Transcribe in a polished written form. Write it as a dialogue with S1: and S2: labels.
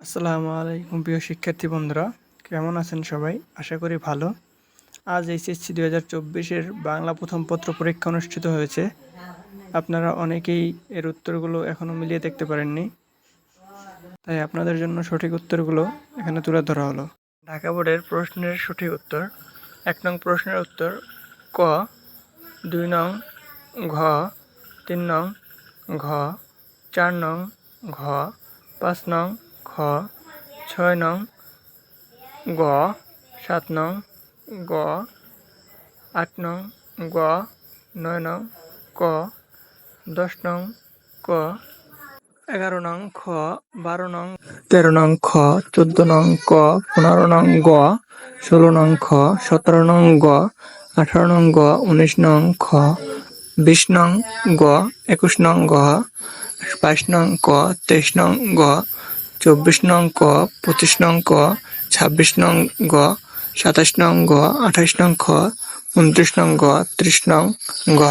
S1: আসসালামু আলাইকুম প্রিয় শিক্ষার্থী বন্ধুরা, কেমন আছেন সবাই? আশা করি ভালো। আজ এইচএসসি 2024-এর বাংলা প্রথম পত্র পরীক্ষা অনুষ্ঠিত হয়েছে। আপনারা অনেকেই এর উত্তরগুলো এখনও মিলিয়ে দেখতে পারেননি, তাই আপনাদের জন্য সঠিক উত্তরগুলো এখানে তুলে ধরা হলো। ঢাকা বোর্ডের প্রশ্নের সঠিক উত্তর: 1 নং প্রশ্নের উত্তর ক, 2 নং ঘ, 3 নং ঘ, 4 নং ঘ, 5 নং খ, 6 নং গ, 7 নং গ, 8 নং গ, 9 নং ক, 10 নং ক, 11 নং খ, 12 নং 13 নং খ, 14 নং ক, 15 নং গ, 16 নং খ, 17 নং গ, 18 নং গ, 19 নং খ, 20 নং গ, 21 নং গ, 22 নং ক, 23 নং গ, 24 নং ক, 25 নং ক, 26 নং গ, 27 নং গ, 28 নং খ, 29 নং গ, 30 নং গ।